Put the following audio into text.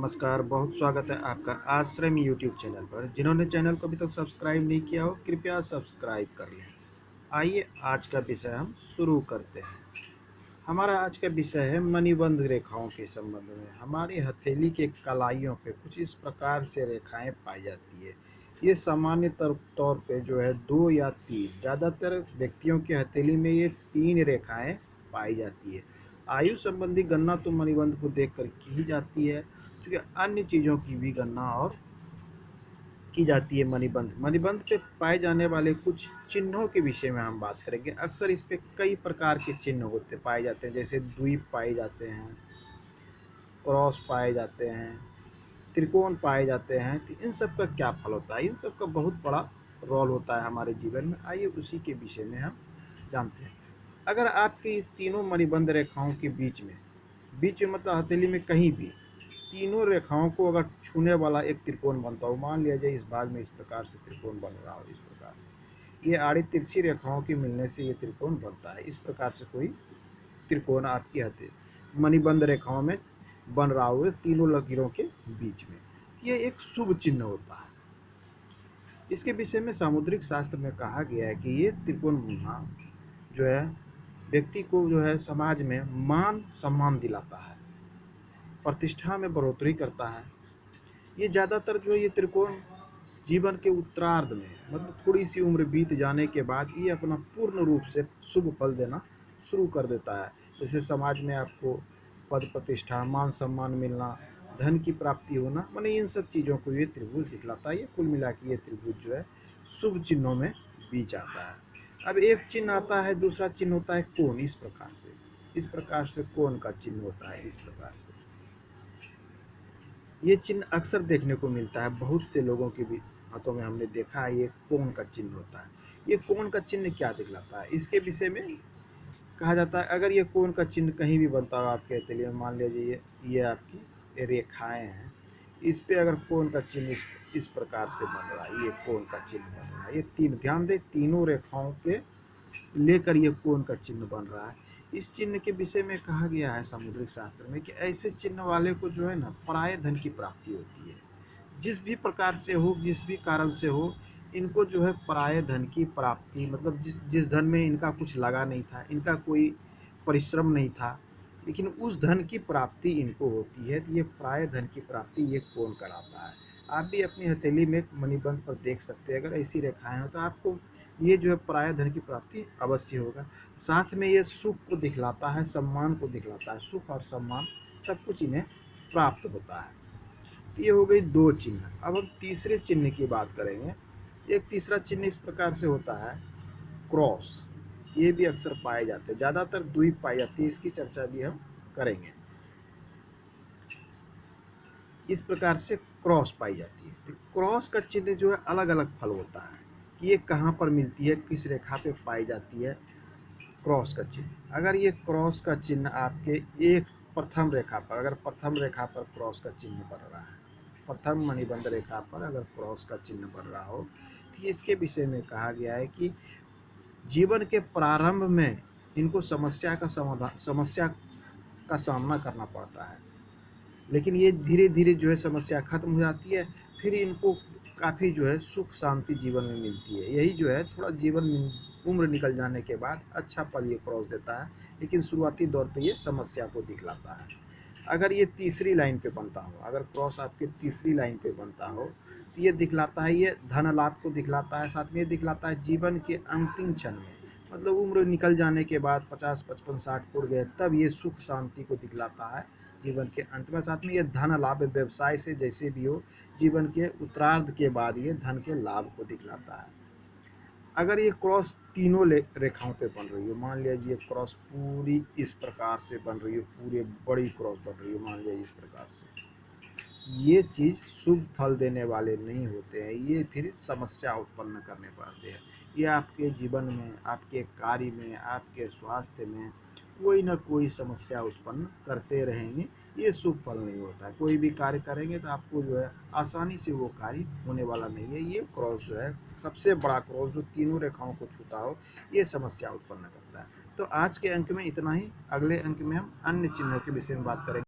नमस्कार, बहुत स्वागत है आपका आश्रम यूट्यूब चैनल पर। जिन्होंने चैनल को अभी तक सब्सक्राइब नहीं किया हो, कृपया सब्सक्राइब कर लें। आइए आज का विषय हम शुरू करते हैं। हमारा आज का विषय है मणिबंध रेखाओं के संबंध में। हमारी हथेली के कलाइयों पे कुछ इस प्रकार से रेखाएं पाई जाती है। ये सामान्य तौर पे जो है 2 या 3, ज़्यादातर व्यक्तियों की हथेली में ये 3 रेखाएं पाई जाती है। आयु संबंधी गणना तो मणिबंध को देखकर की ही जाती है, क्योंकि अन्य चीज़ों की भी गणना और की जाती है। मणिबंध पे पाए जाने वाले कुछ चिन्हों के विषय में हम बात करेंगे। अक्सर इस पे कई प्रकार के चिन्ह होते पाए जाते हैं, जैसे द्वीप पाए जाते हैं, क्रॉस पाए जाते हैं, त्रिकोण पाए जाते हैं। तो इन सब का क्या फल होता है? इन सब का बहुत बड़ा रोल होता है हमारे जीवन में। आइए उसी के विषय में हम जानते हैं। अगर आपकी इस तीनों मणिबंध रेखाओं के बीच में मतलब हथेली में कहीं भी तीनों रेखाओं को अगर छूने वाला एक त्रिकोण बनता हो, मान लिया जाए इस भाग में इस प्रकार से त्रिकोण बन रहा हो, इस प्रकार से ये आड़ी तिरछी रेखाओं के मिलने से ये त्रिकोण बनता है। इस प्रकार से कोई त्रिकोण आपकी मणिबंध रेखाओं में बन रहा हो तीनों लकीरों के बीच में, ये एक शुभ चिन्ह होता है। इसके विषय में सामुद्रिक शास्त्र में कहा गया है कि ये त्रिकोण बनना जो है व्यक्ति को जो है समाज में मान सम्मान दिलाता है, प्रतिष्ठा में बढ़ोतरी करता है। ये ज़्यादातर जो ये त्रिकोण जीवन के उत्तरार्ध में मतलब थोड़ी सी उम्र बीत जाने के बाद ये अपना पूर्ण रूप से शुभ फल देना शुरू कर देता है। जैसे समाज में आपको पद प्रतिष्ठा, मान सम्मान मिलना, धन की प्राप्ति होना, माने इन सब चीज़ों को ये त्रिभुज दिखलाता है। ये कुल मिला के ये त्रिभुज जो है शुभ चिन्हों में बीच आता है। अब एक चिन्ह आता है, दूसरा चिन्ह होता है कोण। इस प्रकार से कोण का चिन्ह होता है। इस प्रकार से ये चिन्ह अक्सर देखने को मिलता है, बहुत से लोगों के भी हाथों में हमने देखा है। ये कोण का चिन्ह होता है। ये कोण का चिन्ह क्या दिखलाता है, इसके विषय में कहा जाता है अगर ये कोण का चिन्ह कहीं भी बनता हो आपके हथेली में, मान लीजिए ये आपकी रेखाएं हैं, इस पे अगर कोण का चिन्ह इस प्रकार से बन रहा है, ये कोण का चिन्ह बन रहा है। ये तीन, ध्यान दें, तीनों रेखाओं के लेकर ये कोण का चिन्ह बन रहा है। इस चिन्ह के विषय में कहा गया है सामुद्रिक शास्त्र में कि ऐसे चिन्ह वाले को जो है ना पराये धन की प्राप्ति होती है। जिस भी प्रकार से हो, जिस भी कारण से हो, इनको जो है पराये धन की प्राप्ति, मतलब जिस धन में इनका कुछ लगा नहीं था, इनका कोई परिश्रम नहीं था, लेकिन उस धन की प्राप्ति इनको होती है। तो ये पराये धन की प्राप्ति ये कोण कराता है। आप भी अपनी हथेली में मणिबंध पर देख सकते हैं, अगर ऐसी रेखाएं हो तो आपको ये जो है पराये धन की प्राप्ति अवश्य होगा। साथ में ये सुख को दिखलाता है, सम्मान को दिखलाता है। सुख और सम्मान सब कुछ इन्हें प्राप्त होता है। तो ये हो गई 2 चिन्ह। अब हम तीसरे चिन्ह की बात करेंगे। एक तीसरा चिन्ह इस प्रकार से होता है क्रॉस। ये भी अक्सर पाए जाते हैं, ज़्यादातर द्वीप पाई जाती है, इसकी चर्चा भी हम करेंगे। इस प्रकार से क्रॉस पाई जाती है। तो क्रॉस का चिन्ह जो है अलग अलग फल होता है कि ये कहाँ पर मिलती है, किस रेखा पे पाई जाती है। क्रॉस का चिन्ह, अगर ये क्रॉस का चिन्ह आपके एक प्रथम रेखा पर, अगर प्रथम रेखा पर क्रॉस का चिन्ह बन रहा है, प्रथम मणिबंध रेखा पर अगर क्रॉस का चिन्ह बन रहा हो, तो इसके विषय में कहा गया है कि जीवन के प्रारंभ में इनको समस्या का सामना करना पड़ता है, लेकिन ये धीरे धीरे जो है समस्या खत्म हो जाती है। फिर इनको काफ़ी जो है सुख शांति जीवन में मिलती है। यही जो है थोड़ा जीवन में उम्र निकल जाने के बाद अच्छा पल ये क्रॉस देता है, लेकिन शुरुआती दौर पे ये समस्या को दिखलाता है। अगर ये तीसरी लाइन पे बनता हो, अगर क्रॉस आपके तीसरी लाइन पे बनता हो, तो ये दिखलाता है, ये धन लाभ को दिखलाता है। साथ में ये दिखलाता है जीवन के अंतिम क्षण में, मतलब उम्र निकल जाने के बाद 50, 55, 60 पुर गए, तब ये सुख शांति को दिखलाता है जीवन के अंत में। साथ में ये धन लाभ व्यवसाय से जैसे भी हो, जीवन के उत्तरार्ध के बाद ये धन के लाभ को दिखलाता है। अगर ये क्रॉस तीनों रेखाओं पे बन रही हो, मान लीजिए क्रॉस पूरी इस प्रकार से बन रही हो, पूरे बड़ी क्रॉस बन रही हो, मान लीजिए इस प्रकार से, ये चीज़ शुभ फल देने वाले नहीं होते हैं। ये फिर समस्या उत्पन्न करने पड़ते हैं। ये आपके जीवन में, आपके कार्य में, आपके स्वास्थ्य में कोई ना कोई समस्या उत्पन्न करते रहेंगे। ये शुभ फल नहीं होता है। कोई भी कार्य करेंगे तो आपको जो है आसानी से वो कार्य होने वाला नहीं है। ये क्रॉस जो है सबसे बड़ा क्रॉस जो तीनों रेखाओं को छूता हो, ये समस्या उत्पन्न करता है। तो आज के अंक में इतना ही। अगले अंक में हम अन्य चिन्हों के विषय में बात करेंगे।